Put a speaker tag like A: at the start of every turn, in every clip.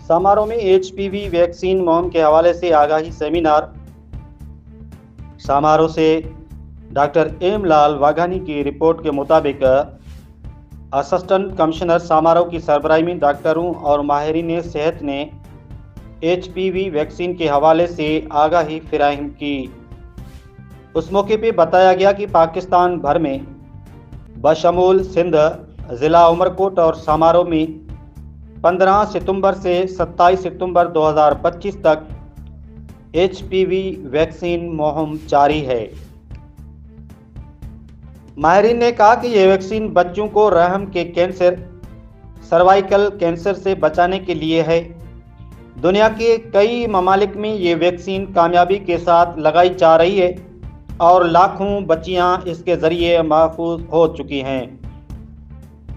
A: समारोह में HPV vaccine मुहिम के हवाले से आगाही सेमिनार। समारोह से डॉक्टर एम लाल वाघानी की रिपोर्ट के मुताबिक असिस्टेंट कमिश्नर समारोह की सरबराही में डॉक्टरों और माहिरीन सेहत ने एचपीवी वैक्सीन के हवाले से आगाही फराहम की। उस मौके पर बताया गया कि पाकिस्तान भर में बशमूल सिंध, ज़िला उमरकोट और समारोह में 15 सितंबर से 27 सितंबर 2025 तक एचपीवी वैक्सीन मुहिम जारी है। माहिरीन ने कहा कि यह वैक्सीन बच्चों को रहम के कैंसर, सर्वाइकल कैंसर से बचाने के लिए है। दुनिया के कई ममालिक में ये वैक्सीन कामयाबी के साथ लगाई जा रही है और लाखों बच्चियां इसके ज़रिए महफूज हो चुकी हैं।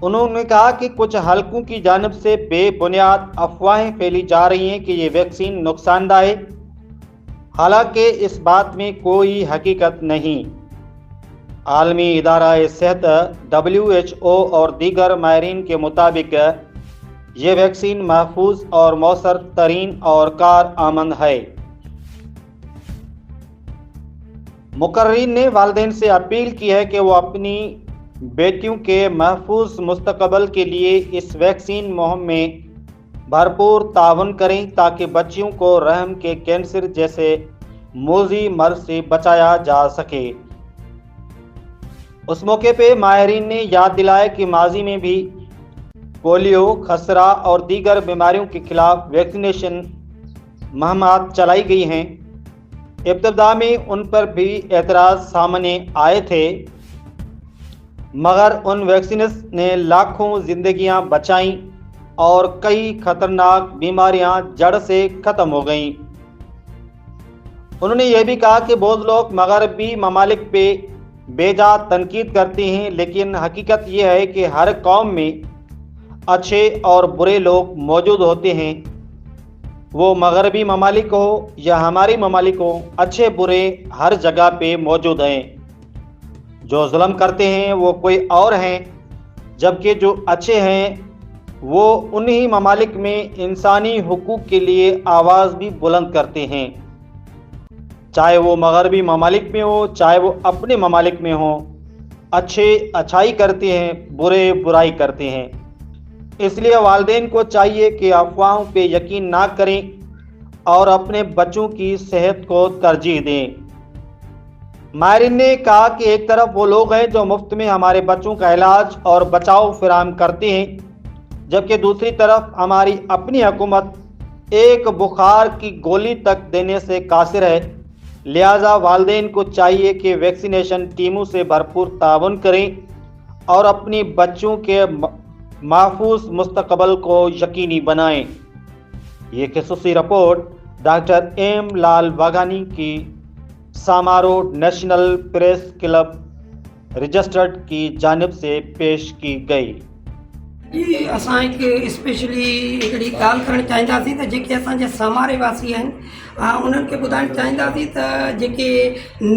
A: उन्होंने कहा कि कुछ हलकों की जानिब से बेबुनियाद अफवाहें फैली जा रही हैं कि ये वैक्सीन नुकसानदा है, हालांकि इस बात में कोई हकीकत नहीं। आलमी इदारा सेहत WHO और दीगर माहिरीन के मुताबिक ये वैक्सीन महफूज और मौसर तरीन और कारआमद है। मुकर्रीन ने वालिदैन से अपील की है कि वो अपनी बेटियों के महफूज मुस्तकबल के लिए इस वैक्सीन मुहिम में भरपूर ताउन करें ताकि बच्चियों को रहम के कैंसर जैसे मोजी मर्ज से बचाया जा सके। उस मौके पे माहिरीन ने याद दिलाया कि माजी में भी पोलियो, खसरा और दीगर बीमारियों के खिलाफ वैक्सीनेशन मुहिमात चलाई गई हैं। इब्तदा में उन पर भी एतराज़ सामने आए थे, मगर उन वैक्सीन्स ने लाखों जिंदगियां बचाईं और कई खतरनाक बीमारियां जड़ से ख़त्म हो गईं। उन्होंने ये भी कहा कि बहुत लोग मगरबी ममालिक पे बेजा तनकीद करते हैं, लेकिन हकीकत ये है कि हर कौम में अच्छे और बुरे लोग मौजूद होते हैं। वो मगरबी ममालिक हो या हमारी ममालिक हो, अच्छे बुरे हर जगह पे मौजूद हैं। जो जुल्म करते हैं वो कोई और हैं, जबकि जो अच्छे हैं वो उन्हीं ममालिक में इंसानी हुकूक के लिए आवाज़ भी बुलंद करते हैं, चाहे वो मगरबी ममालिक में हो चाहे वो अपने ममालिक में हो। अच्छे अच्छाई करते हैं, बुरे बुराई करते हैं। इसलिए वालिदैन को चाहिए कि अफवाहों पे यकीन ना करें और अपने बच्चों की सेहत को तरजीह दें। माहिरीन ने कहा कि एक तरफ वो लोग हैं जो मुफ्त में हमारे बच्चों का इलाज और बचाव फराहम करते हैं, जबकि दूसरी तरफ हमारी अपनी हुकूमत एक बुखार की गोली तक देने से कासिर है। लिहाजा वालिदैन को चाहिए कि वैक्सीनेशन टीमों से भरपूर ताउन करें और अपनी बच्चों के महफूज मुस्तकबल को यकीनी बनाएं। ये खसूसी रिपोर्ट डॉक्टर एम लाल वाघानी की समारोह नेशनल प्रेस क्लब रजिस्टर्ड की जानिब से पेश की गई।
B: जी असां हिकु स्पेशली हिकिड़ी ॻाल्हि करणु चाहींदासीं त जेके असांजा समारे वासी आहिनि उन्हनि खे ॿुधाइणु चाहींदासीं त जेके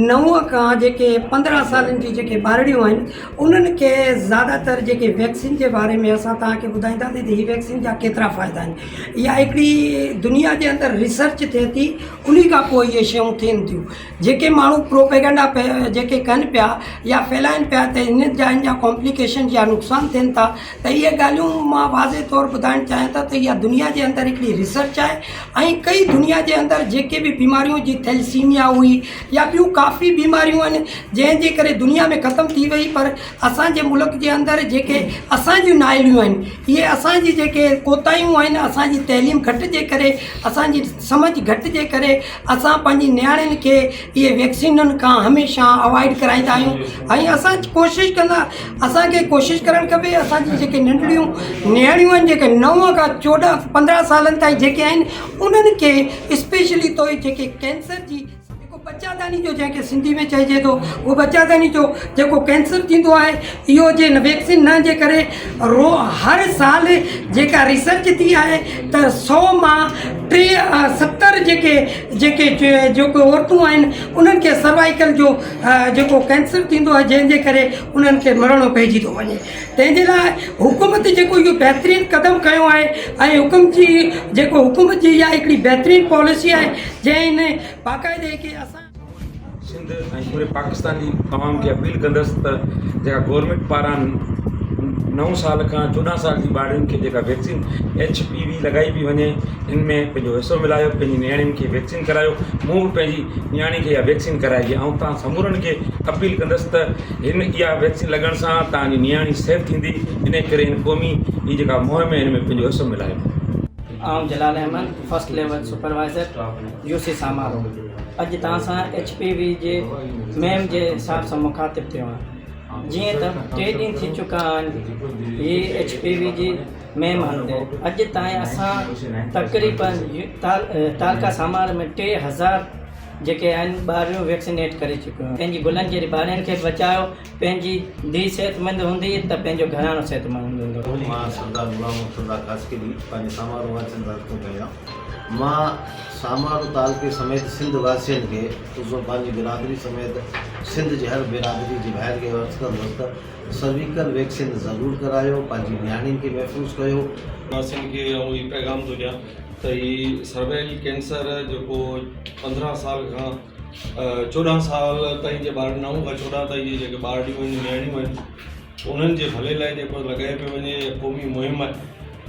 B: 9 खां जेके 15 सालनि जी जेके ॿारड़ियूं आहिनि उन्हनि खे ज़्यादातर जेके वैक्सीन जे बारे में असां तव्हांखे ॿुधाईंदासीं त हीअ वैक्सीन जा केतिरा फ़ाइदा आहिनि। इहा हिकिड़ी दुनिया जे अंदरि रिसर्च थिए थी, उन खां पोइ इहे शयूं थियनि थियूं। जेके माण्हू प्रोपेगेंडा जेके कनि पिया या फैलाइनि पिया त इन जा कॉम्प्लिकेशन या नुक़सान थियनि था, त इहे ॻाल्हियूं मां वाज़े तौरु ॿुधाइणु चाहियां था त इहा दुनिया जे अंदरि हिकिड़ी रिसर्च आहे ऐं कई दुनिया जे अंदरि जेके बि बीमारियूं जी थैलेसीमिया हुई या ॿियूं काफ़ी बीमारियूं आहिनि जंहिंजे करे दुनिया में ख़तमु थी वई, पर असांजे मुल्क जे अंदरि जेके असांजियूं नाइलियूं आहिनि, इहे असांजी जेके कोताहियूं आहिनि, असांजी तइलीम घटि जे करे, असांजी सम्झ घटि जे करे असां पंहिंजी नियाणियुनि खे इहे वैक्सीनुनि खां हमेशह अवॉइड कराईंदा आहियूं। ऐं असां कोशिशि कंदा, असांखे कोशिशि करणु खपे असांजी जेके नंढड़ियूं नियाणियूं आहिनि जेके 9 खां 14-15 सालनि ताईं जेके आहिनि उन्हनि खे स्पेशली तो जेके कैंसर जी बच्चादानी जो जैसे सिंधी में चइजे तो वो बच्चादानी जो जेको कैंसर थींदो आहे इहो जे वैक्सीन न जे करे हर साल जेका रिसर्च थी आहे त 100 मां 70 जेको औरतूं आहिनि उन्हनि खे सर्वाइकल जो जेको कैंसर थींदो आहे जंहिंजे करे उन्हनि खे मरणो पइजी थो वञे। तंहिंजे लाइ हुकूमत जेको इहो बहितरीनु क़दम खयो आहे ऐं हुकूमत जी इहा हिकिड़ी बहितरीनु पॉलिसी आहे जंहिं बाक़ाइदे खे असां
C: सिंध ऐं पूरे पाकिस्तान जी तमाम खे अपील कंदसि त जेका गवर्नमेंट पारां 9 साल खां 14 साल जी ॿारनि खे जेका वैक्सीन HPV लॻाई पई वञे इन में पंहिंजो हिसो मिलायो, पंहिंजी नियाणियुनि खे वैक्सीन करायो। मूं बि पंहिंजी नियाणी खे इहा वैक्सीन कराई आहे ऐं तव्हां समूरनि खे अपील कंदसि त इहा वैक्सीन लॻण सां तव्हांजी नियाणी सेफ थींदी। इन करे हिन क़ौमी ही जेका मुहिम आहे हिन में पंहिंजो हिसो मिलायो।
D: आउं Jalal Ahmed first level supervisor UC Samaro. अॼु तव्हां सां HPV जे मुहिम जे हिसाब सां मुखातिब थियो आहियां। जीअं त 3 ॾींहं थी चुका आहिनि हीअ HPV जी मुहिम हलंदे। अॼु ताईं असां तक़रीबन तालका सामार में 3000 जेके आहिनि ॿारियूं वैक्सीनेट करे चुकियूं आहिनि। पंहिंजी गुलनि जे ॿारनि खे बचायो, पंहिंजी धीउ सिहतमंद हूंदी त पंहिंजो घरानो सिहतमंद हूंदो।
E: मां सरदार गुलाम मुस्तफ़ा कासकिरी पंहिंजे सामारो वासियुनि तालुको कयां। मां सामारो तालुके समेत सिंध वासियुनि खे पंहिंजी बिरादरी समेत सिंध जे हर बिरादरी जे ॿाहिरि खे अर्ज़ु कंदुसि त सर्विकल वैक्सीन ज़रूरु करायो, पंहिंजी नियाणियुनि खे महफ़ूज़ कयो।
F: वासियुनि खे ऐं हीउ पैगाम थो ॾियां त हीउ सर्वाइकल कैंसर जेको 15 साल खां 14 साल ताईं जे ॿार 9 खां 14 ताईं जे जेके ॿारियूं आहिनि नियाणियूं आहिनि उन्हनि जे भले लाइ जेको लॻाए पियो वञे क़ौमी मुहिम आहे।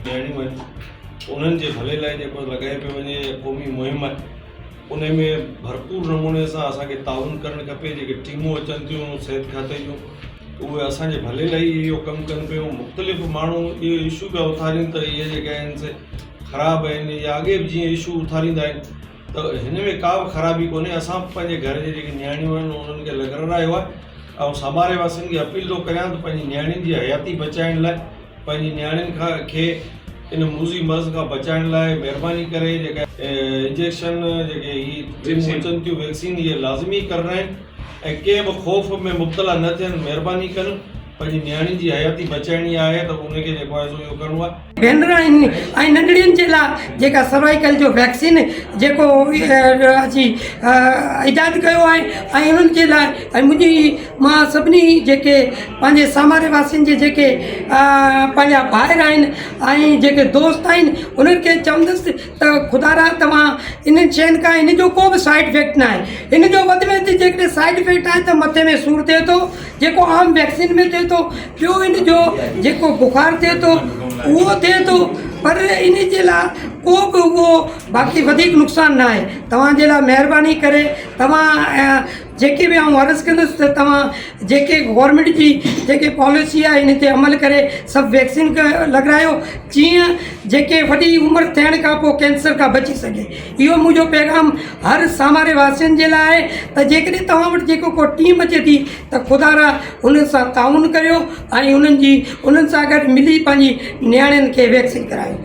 F: नियाणियूं आहिनि उन्हनि जे भले लाइ जेको लॻाए पियो वञे क़ौमी मुहिम आहे। उन में भरपूर नमूने सां असांखे ताउन करणु खपे। जेके टीमूं अचनि थियूं सिहत खाते जूं उहे असांजे भले लाइ इहो कमु कनि पियूं। मुख़्तलिफ़ माण्हू इहो इशू पिया उथारीनि त इहे जेके आहिनि से ख़राबु आहिनि या अॻे बि जीअं इशू उथारींदा आहिनि त हिन में का बि ख़राबी कोन्हे। असां पंहिंजे घर जे जेके नियाणियूं आहिनि उन्हनि खे लॻारायो आहे ऐं सामारे वासियुनि खे अपील थो करियां त पंहिंजी नियाणियुनि जी हयाती बचाइण लाइ पंहिंजी नियाणियुनि खे इन मूज़ी मर्ज़ खां बचाइण लाइ महिरबानी करे जेका इंजेक्शन जेके हीअ टीमूं अचनि थियूं वैक्सीन इहे लाज़मी करणा आहिनि ऐं कंहिं बि ख़ौफ़ में मुब्तला न थियनि। महिरबानी कनि पंहिंजी नियाणी जी हयाती बचाइणी आहे त उनखे जेको आहे सो इहो करिणो आहे।
B: भेनर आहिनि ऐं नंढड़ियुनि जे लाइ जेका सर्वाइकल जो वैक्सीन जेको अची इजाद कयो आहे ऐं उन्हनि जे लाइ ऐं मां सभिनी जेके पंहिंजे सामारे वासियुनि जे जेके पंहिंजा ॿाहिरि आहिनि ऐं जेके दोस्त आहिनि उन्हनि खे चवंदुसि त ख़ुदा तव्हां इन्हनि शयुनि खां इन जो को बि साइड इफेक्ट न आहे। इन जो वधि में वधि जेकॾहिं साइड इफेक्ट आहे त मथे में सूरु थिए थो जेको आम वैक्सीन में थिए थो। ॿियो इन जो जेको बुखार थिए थो उहो थिए थो पर इन जे लाइ को बि उहो बाक़ी वधीक नुक़सानु न आहे। तव्हांजे लाइ महिरबानी करे तव्हां जेके बि आउं अर्ज़ु कंदुसि त तव्हां जेके गवर्नमेंट जी जेके पॉलिसी आहे इन ते अमल करे सभु वैक्सीन लॻारायो जीअं जेके वॾी उमिरि थियण खां पोइ कैंसर खां बची सघे। इहो मुंहिंजो पैगाम हर सामारे वासियुनि जे लाइ आहे त जेकॾहिं तव्हां वटि जेको को टीम अचे थी त ख़ुदा उन्हनि सां ताउन करियो ऐं उन्हनि सां गॾु मिली पंहिंजी नियाणियुनि खे वैक्सीन करायो।